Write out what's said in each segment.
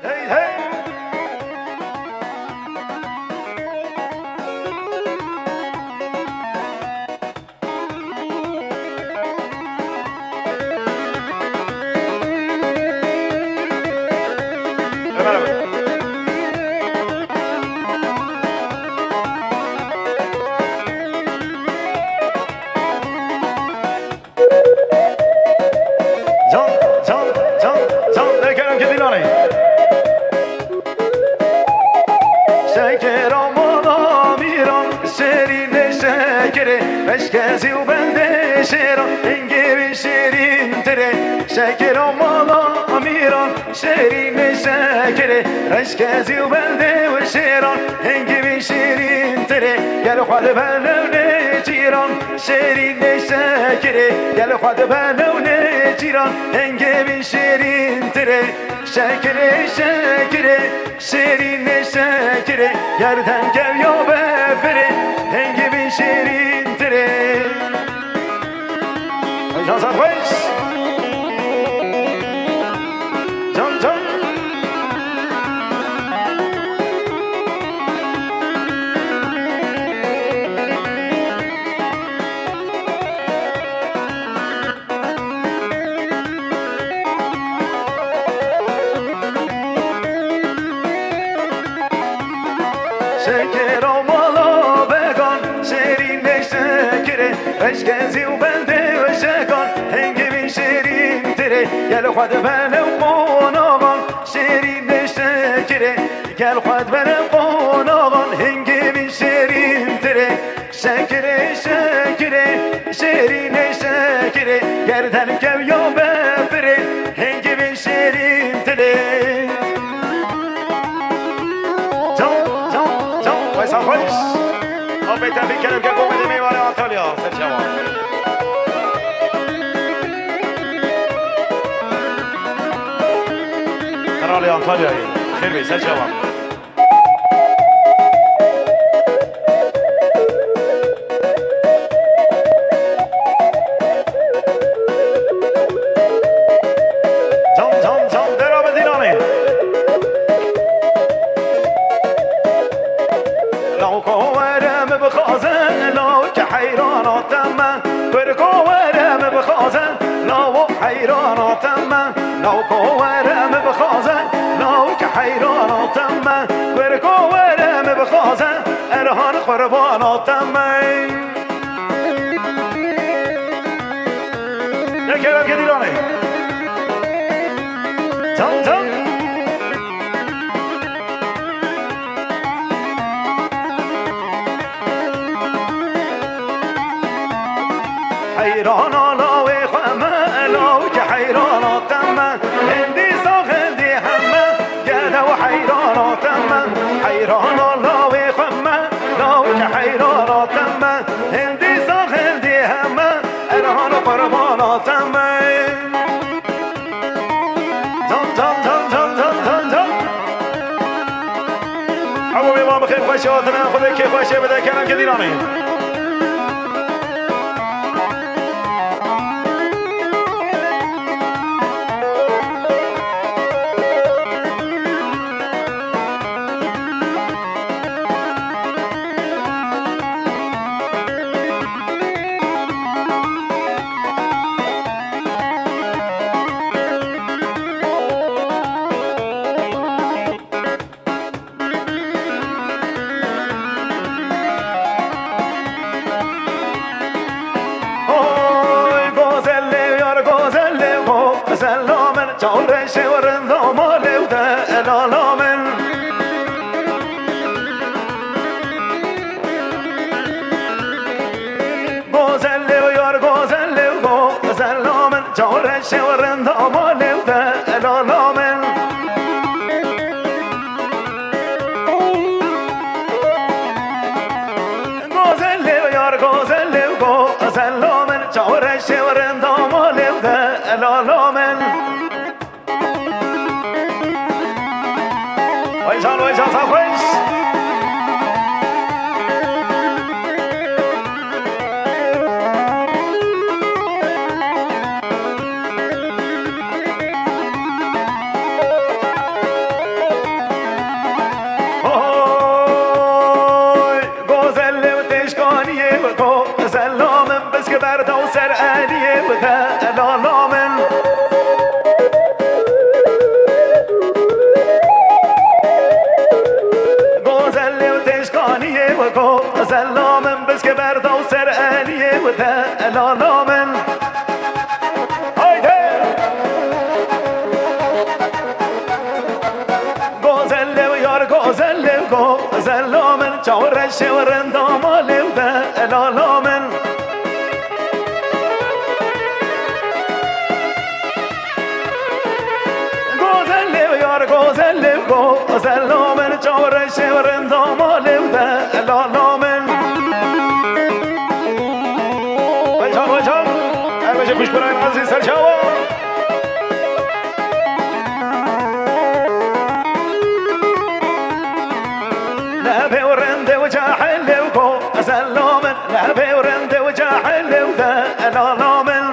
هي هي Eşkezi u bende şeran engevi şerin tere şeker amala amiran şerin şekere eşkezi u bende ve şeran engevi şerin tere gel hadi benevne ciran şerin şekere gel hadi benevne ciran engevi şerin tere şekere şekere şerin şekere yerden gel ya befere engevi şerin Jean Saint-Price John John Şeker olmalı vegan şerinle şekere Eşkezi u bende ve şekan Hengevin şerin tere Gel khad bana qonagan şerinle şekere Gel khad bana qonagan Hengevin şerin tere Şekere şekere şerinle şekere Gerden kev ya befere Hengevin şerin tere West Wales. Aspetta finché non come di me vale Antalya. Sentiamo. Karali Antalya. Kirby, sentiamo. لو كوارم بخازن لو كحيراناتم من وركوارم بخازن ارهان قرباناتم من نکرم که دیرانه تم تم حیرانا لاوی خمه لو كحيراناتم من هندي صاغ هندي همه قانا وحيراناتم من حيران الله وخمه لو كحيراناتم من هندي صاغ هندي همه ارهان قرباناتم من زم زم زم زم زم زم زم حبوبي ما بخير خوشاتنا خذي كيف خوشه بده كلام كديراني برد و سر علیه بده لالا من گوزلی و تشکانیه و گوزلا من بس که برد و سر علیه بده لالا من گوزلا من چاورش و رندامالی بده لالا من گوزلا من چاورش و رندامالی بده لالا من بچان هر بچه خوش برایم عزیز سرچاوا لبه و رنده و جاحله و گوزلا من لبه و رنده و جاحله و ده لالا من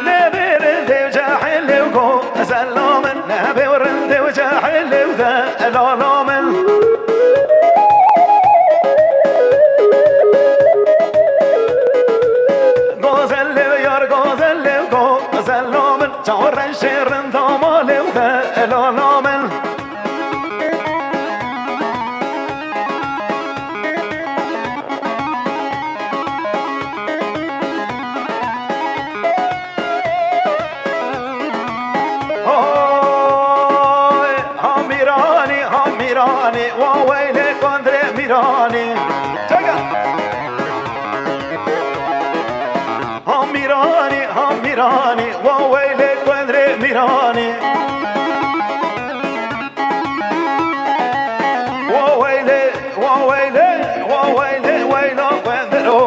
لبه رنده و جاحله و گوزلا من لبه و رنده و جاحله و ده لالا من گوزله و یار گوزله و گوزلا من چاورش رندامالی و ده لالا من میرانی و ویل کندر میرانی میرانی و ویل کندر میرانی و ویل ویلا کندرو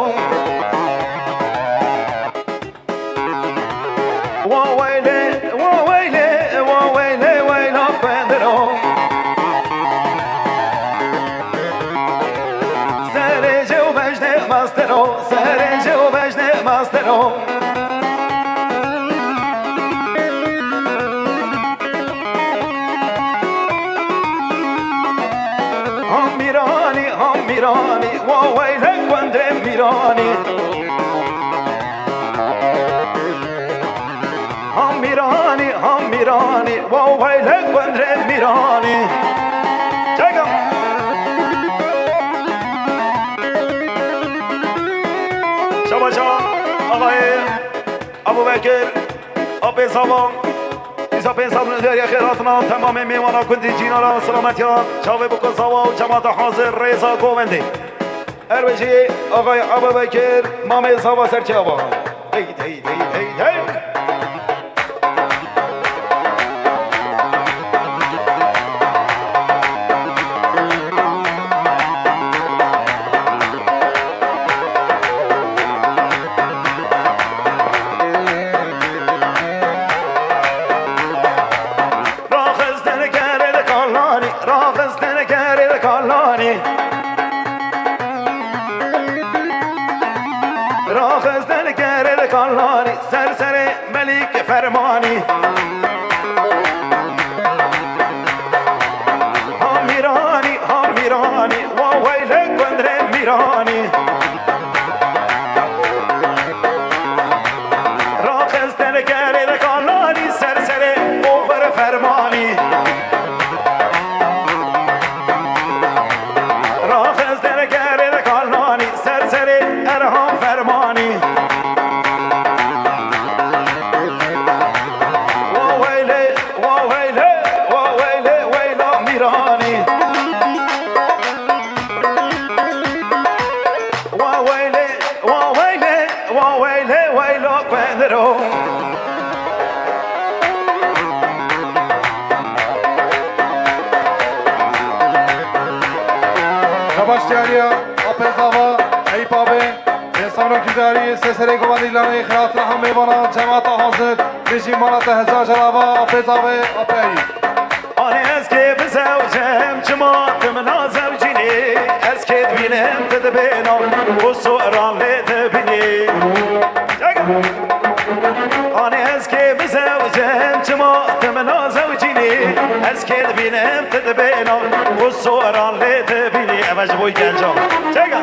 و ویل ویلا کندرو سرجو بجنه ماسترو سرجو بجنه ماسترو میرانی و ویل کندر میرانی میرانی و ویل کندر میرانی چگم شباشا آقای ابوبکر آب سامان ایسا پنسان در خیراتنا تمام میوانا کندی جینارا سلامتیان چاوه بکن سوا و جماعت حاضر ریزا گوونده اربشی آقای ابوبکر مام سوا سرچاوا هی هی هی هی هی راخستن کرد کالانی سرسر ملیک فرمانی ها میرانی و ویل کندر میرانی راخستن کرد کالانی سرسر اوفر فرمانی راخستن کرد کالانی سرسر ارهام فرمانی Şabaşçıya, Apezava, Eypabe, Insanı Güzeli, Sesere Govandilanı, Xeratı Hamle Bana, Cemaat Hazır, Rejim Bana Tehza Calava, Apezava, Apey. Ani eski bir zevcem, cemaatim nazevcini, eski bilim tedbinam, bu su'ran tedbini. Ani eski bir zevcem, cemaatim nazevcini, مني اسكت بينام تدبينا والصورة اللي تبيني اباش بوي جنجو تيجا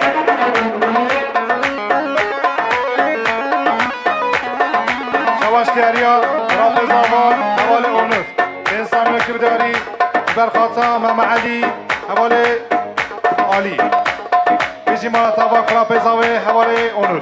شواش تیاریا راب زاوار حوال اونور انسان کرداری برخاطا مام علی حوال علی بیجی ما تابا کلاپ زاوی حوال اونور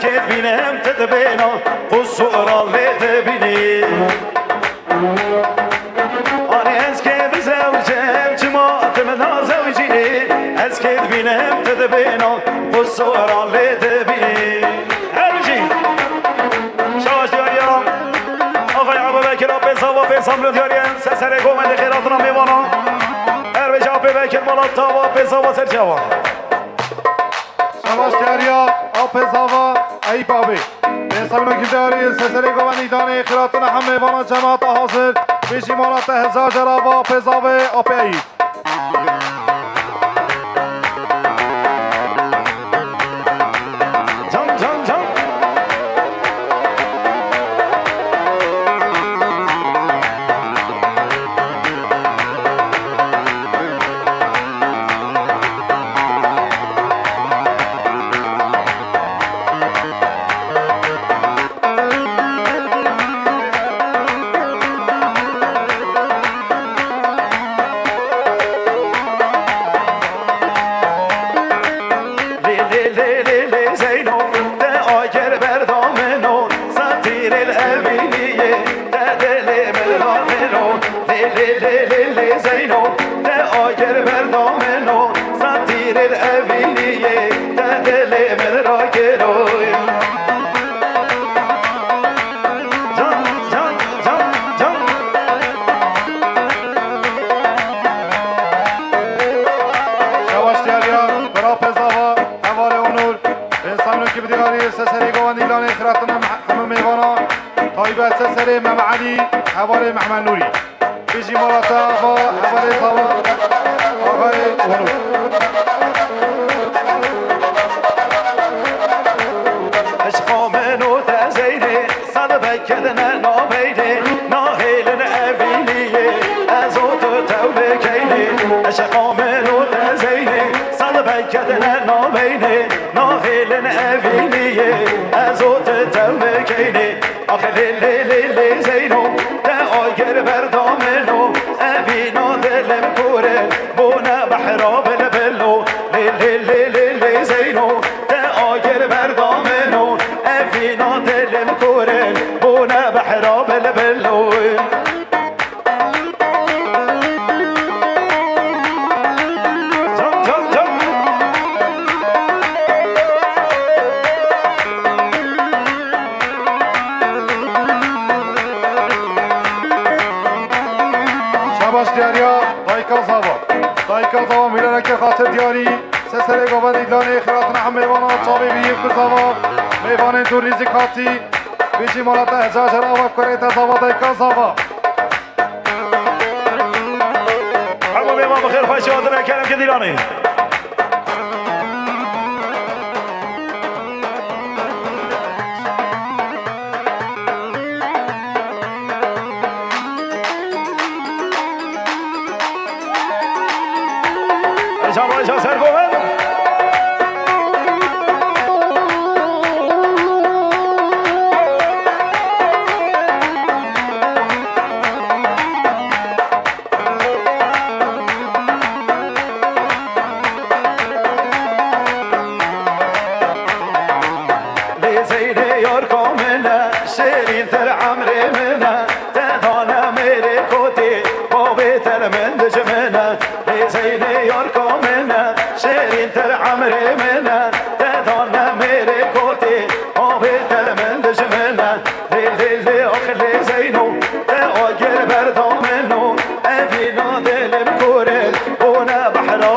اسكت بينام تدبينا والصورة اللي تبيني أنا اسكت بزوجي جماعة من زوجيني اسكت بينام تدبينا والصورة اللي تبيني هرجي شواش دياريا أخي عبا بكر أبي صواب في صمل دياريا سسر قوم اللي خيراتنا ميوانا هرجي أبي بكر ملاتا وابي صواب سرجوا شواش تیاریا آب زاوا ای بابی انسان کرداری سسری گوانی دانی خیراتنا همه بانا جماعت حاضر بیشی مالات هزار جرابا آب زاوا آب ای سسری مام علی حوال محمد نوری بیجی مالاتا با حوال زاوا آقای اونور عشقا منو تزیده صد بکدن نابیده ناهیلن اویلیه از او تو توبه کیده عشقا منو تزیده صد بکدن نابیده ناهیلن اویلیه از او تو توبه کیده آخه لیلی زینو تا آگر بردامنو اوینا دلم کوره بونه بحراب البلو لیلی زینو تا آگر بردامنو اوینا دلم کوره بونه بحراب البلو دایکا زاوا میلانه که خاطر دیاری سسر گوبند ایدلانی خیراتنا هم میوانا چابی بییم که زاوا میوانه دو ریزیکاتی بیجی مالات هزار جرابا کره زاوا دایکا زاوا همه میوان بخیر خوش آدنه کرم که دیلانی جامعه سر گوهن لیزیده یار کامنه شیرین تر عمر منه تدانه میره کتی بابی تر من دجمنه لیزیده یار کامنه شیرین تر عمر منه تدانه میره کتی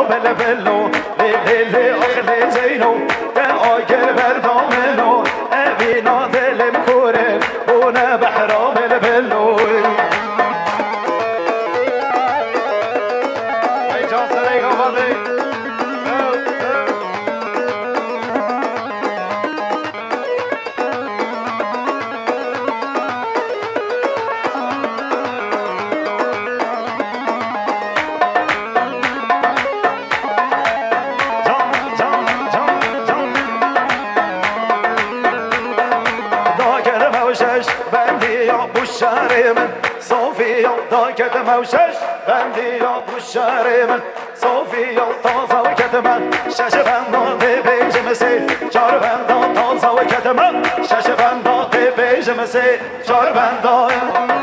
بحرام البلو ليلي أخلي زينو تأجر بردامنو أبينا دل مكورن هنا بحرام البلو Hey John Serego Valley. من صوفيا ضاقت موشش بنديا بالشارع من صوفيا طازة وكتمان شاش بنداطي بيجمسي شار بندا طازة وكتمان شاش بنداطي بيجمسي شار بندا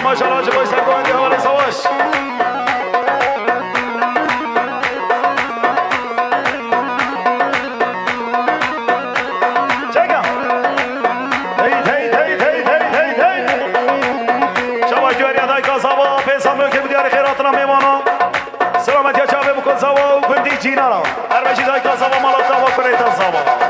ما شاء الله جبوا يسقون دي ولا يسووش شقا هي شباب جواري هذا كاسابا بيسامو كيف ديار خيراتنا ميمانا سلامت يا شباب بكل سوا وكنتي جينا اربع شيء كاسابا مالتا وكريتا سابا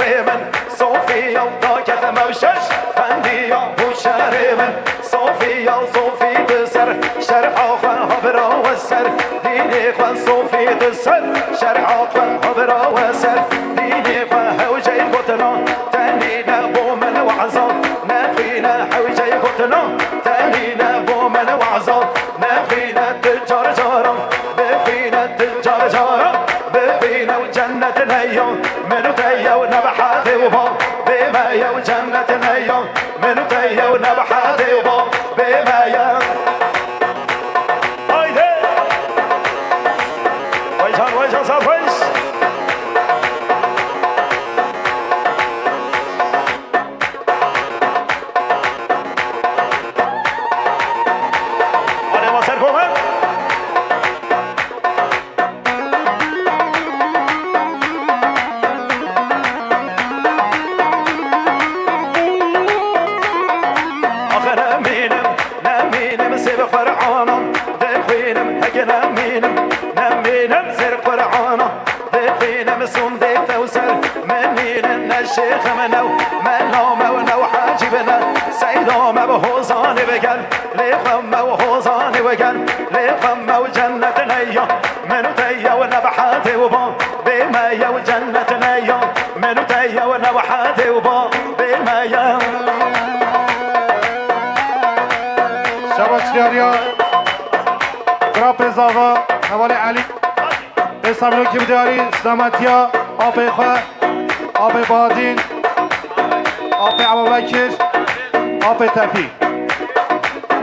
هي من صوفيا ضاقت موشش بنديا وشارمن صوفيا صوفي تسر شرع خوان هبرا وسر ديني خوان صوفي تسر شرع خوان هبرا وسر ديني خوان حوجي قتنا تانينا بومن وعزا نخينا حوجي قتنا تانينا بومن وعزا نخينا تجار جارا بفينا تجار جارا بفينا وجنة نيون منو تيا ونبحاتي وبا بما يا وجنة نيون منو تيا ونبحاتي وبا بما يا هايدي ويجان صافيش أنا ما سركم سير فرعانا دخينم هجنا مينم سير فرعانا دخينم سون دي توسر منين الشيخ منو منو حاجبنا سيدو مبهوزان بقل ليخم وهوزان وقل ليخم وجنة نيا منو تيا ونبحاتي وبا بما يا وجنة نيا منو تيا ونبحاتي وبا بما يا شباب شداريا برا بزاوا حوالي علي بسامنو كيف داري سلامتيا آبي خواه آبي بادين آبي عبا بكر آبي تفي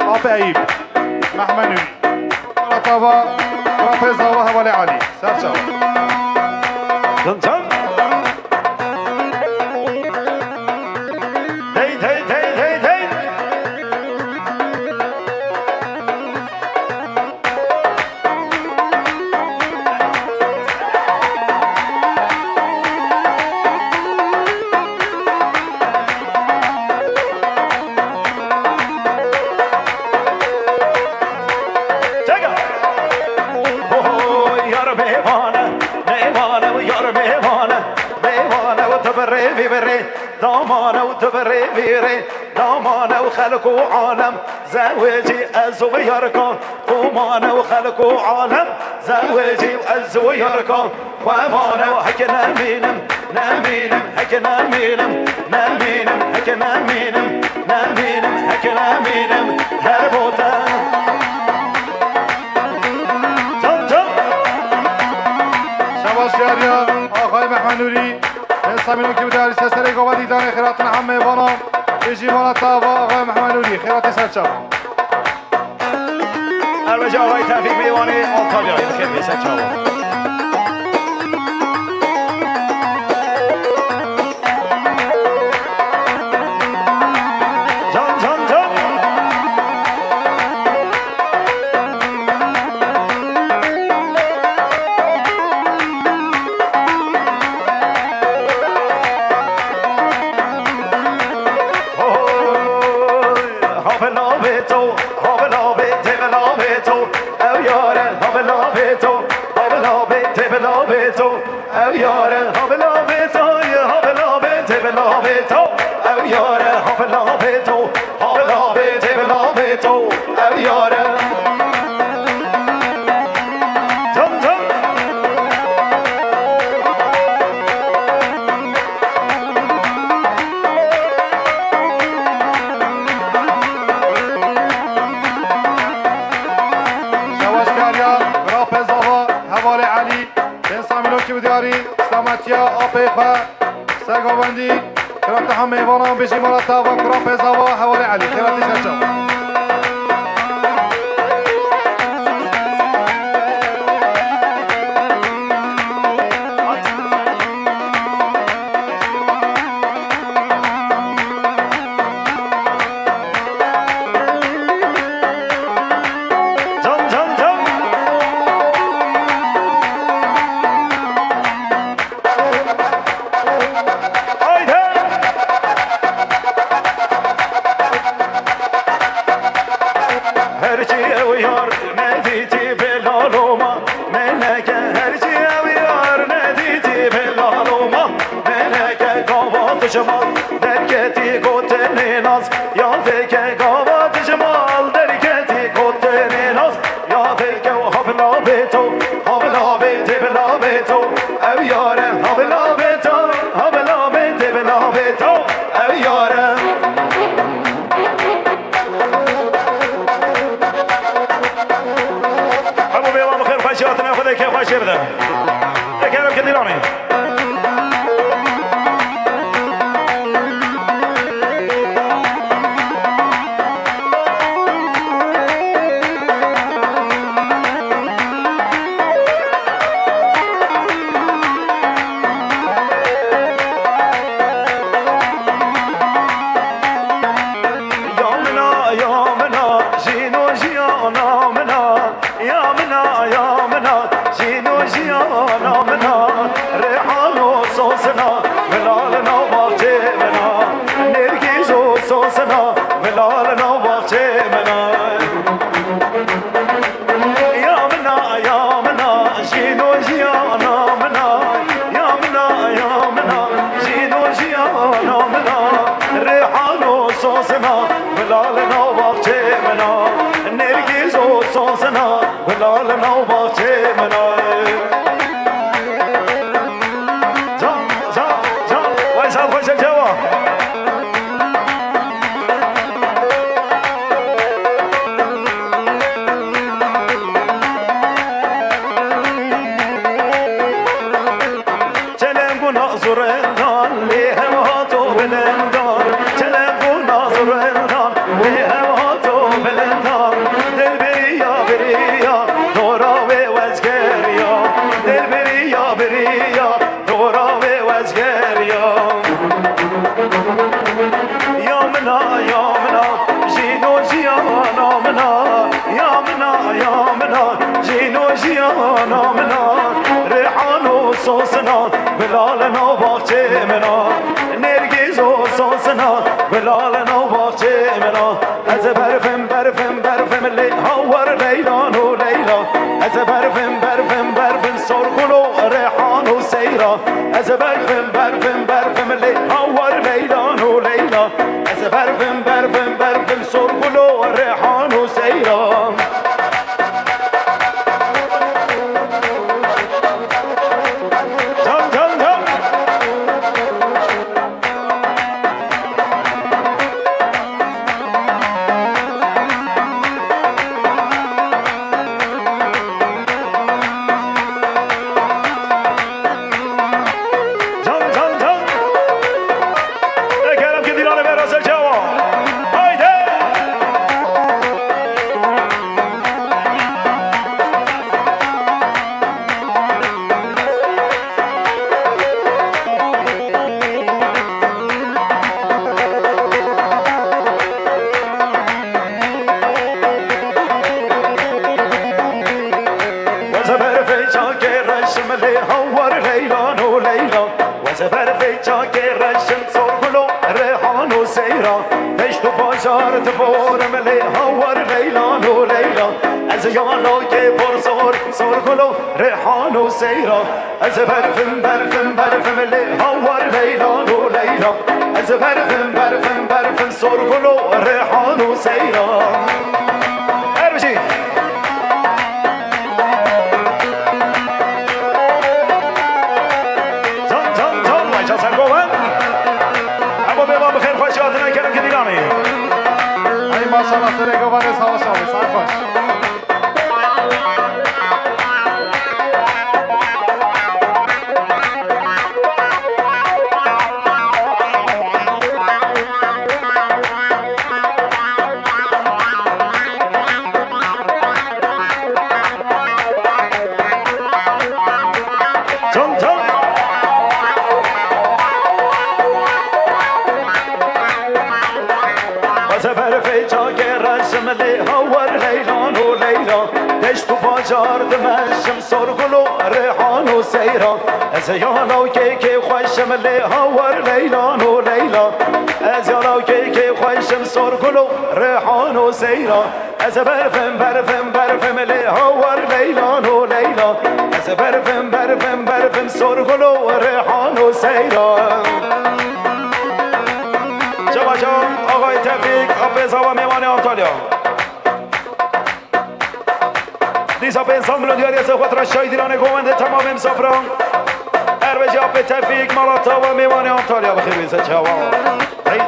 آبي عيب محمد نوي مرتبا برا بزاوا حوالي علي سر شباب زنزان دامانا وتبري بيري دامانا وخلقوا عالم زواجي أزو يركا قومانا وخلقوا عالم زواجي وأزو يركا وامانا وحكنا مينم نامينم حكنا مينم نامينم حكنا مينم نمینم هک نمینم هر بودم جان جان شباش دیاریا آقای محمد نوری سامینو که بداری سسر گوه دیدان خیراتون همه بانم بجی بالا تاوا آقای محمد نوری خیراتی سرچاو البته آقای توفیق میوانی آنتالیا این خیلی سرچاو سرگاوندی خیرات همه بانم بجی بالا تاوا کرام پیزاوا حوالی علی خیراتی سرچاو سوسنا بلالنا باغچه منا نرگیز و سوسنا بلالنا باغچه منا از برفم برفم برفم هاور لیلان و لیلا از برفم برفم برفم سرگل و ریحان و سیرا از برفم برفم برفم هاور لیلان و لیلا از برفم برفم برفم سرگل و ریحان و سیرا باجار تبورم لی هوار لیلان و لیلا از یالا که پر سر گل و ریحان و سیرا از برفم لی هوار لیلان و لیلا از برفم سر گل و ریحان و سیرا هر بشید جان وایجا سرگوان اما به ما بخیر خوش یاد نکردم که دیگانی ای ماشاءالله سرگوان سوا شاوی سرخوش لی هوار لیلان و لیلا دشت و باجار دمشم سرگل و ریحان و سیرا از یالا که خوشم لی هوار لیلان و لیلا از یالا که خوشم سرگل و ریحان و سیرا از برفم لی هوار لیلان و لیلا از برفم سرگل و ریحان و سیرا شما جان آقای توفیق آبزا و میوان آنتالیا دیسا به انسان ملودیاری از خود را شایدیران گوونده تمام امسافران اربجی آب توفیق مالاتا و میوان آنتالیا بخیر بیزه چوا هی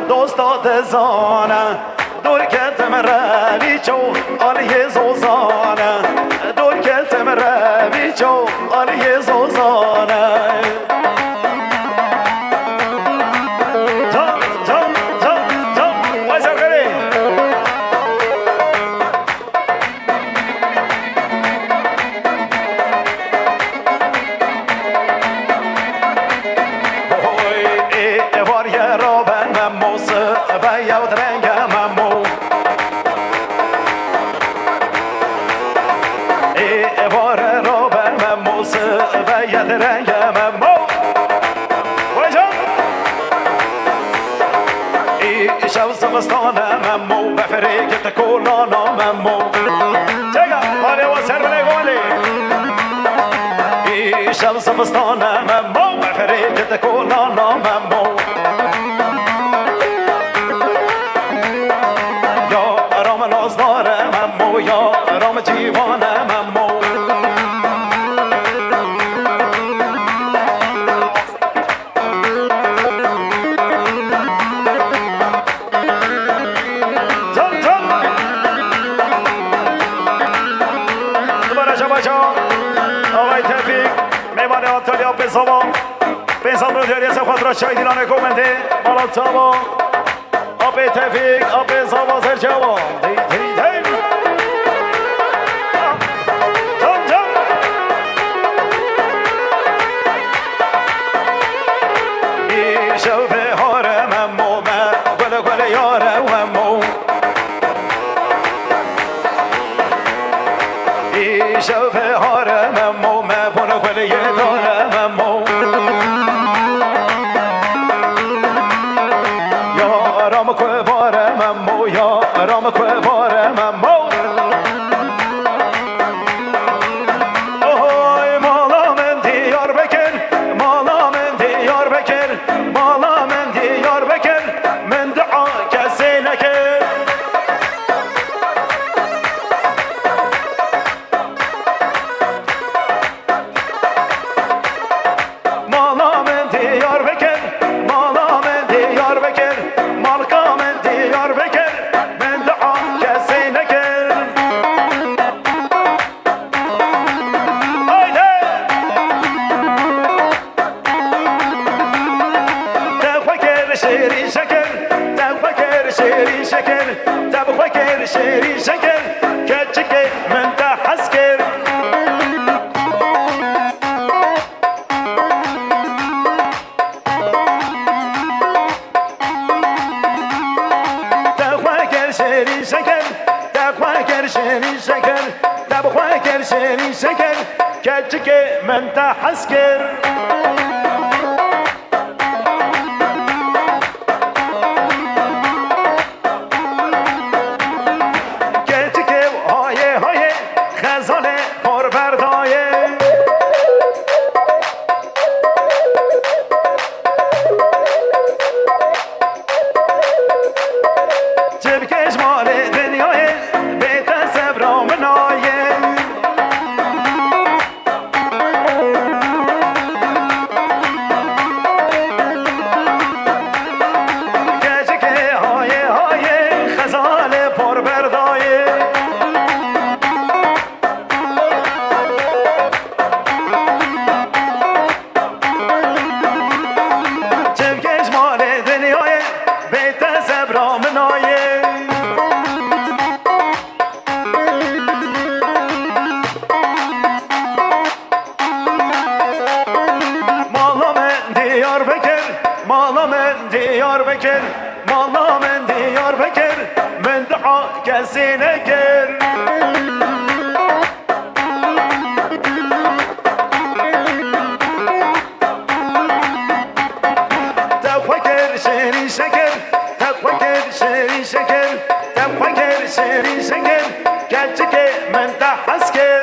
دوستات زانه دور کتم روی چو آلیه زوزانه دور کتم روی چو آلیه زوزانه جان وای سرگری یاد رنگم امو ای بار رو بر من موسه و یاد رنگم امو وجان ای شب زمستانم امو بفریقت کلانم امو چگه باره و سر بلگولی ای شب زمستانم امو بفریقت کلانم امو یا رام جیوانم امو جان دوباره شما جان آقای توفیق میوان آنتالیا بزاوا بنظام رو دیاری از خود را شایدینان گومنده مالا تاوا آب توفیق آب زاوا زر جوان شوفه هارم امو گل یارم امو شوفه هارم شيرين شكر تفكر شيرين شكر تفكر شيرين شكر كتشك من تحسكر تفكر شيرين شكر تفكر شيرين شكر تفكر شيرين شكر كتشك من تحسكر Diyarbakır, malla men Diyarbakır, men daha kesine gir. Tefakir şerin şeker, tefakir şerin şeker, tefakir şerin şeker, gerçek men daha asker.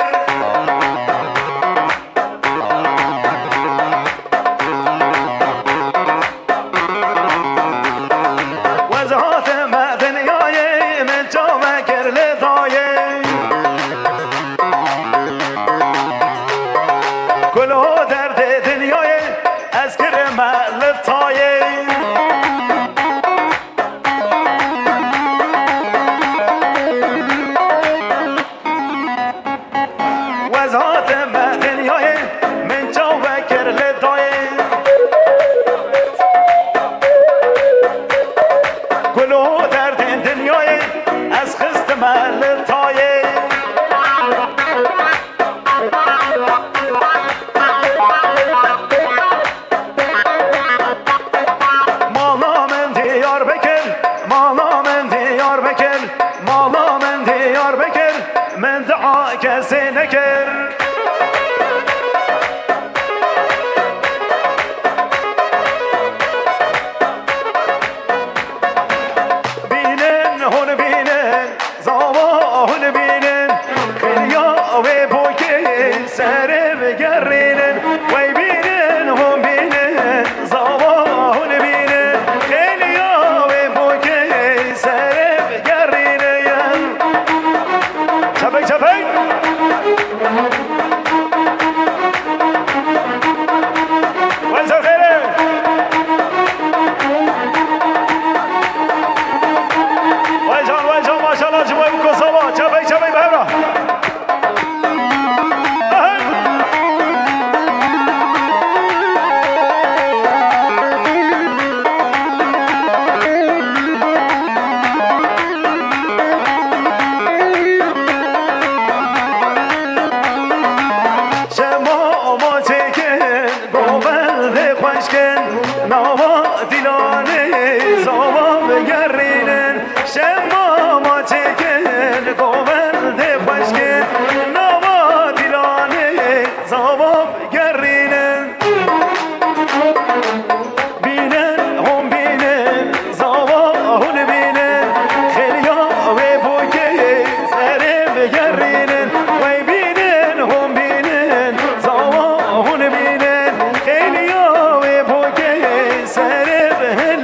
من دعا کسی نکر بینن هون بینن زاوا هون بینن خلیا و بوکی سر بگرینن وی بینن هون بینن زاوا هون بینن خلیا و بوکی سر بگرینن چپک چپک وانزا خیره وانجان ماشالله جوای بکسابا چپک چپک بهرا نوا دیلانه زوا بگرینن شما ما چکن گوبرد خوشکن نوا دیلانه زوا بگرینن بینن هم بینن زوا هون بینن خلیا و بوکه سر بگرینن وی بینن هم بینن زوا هون بینن خلیا سر بهن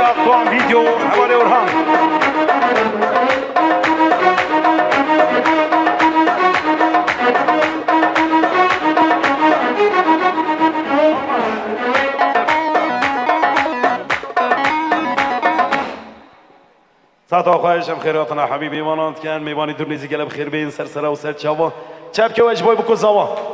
شب تو هم ویدیو حواله اورهان ساعت خواهشم خیراتنا حبیبی مانند کن میبانی دور نیزی گلب خیر بین سر سر و سر چاوا چپ که وجبای بکو زاوا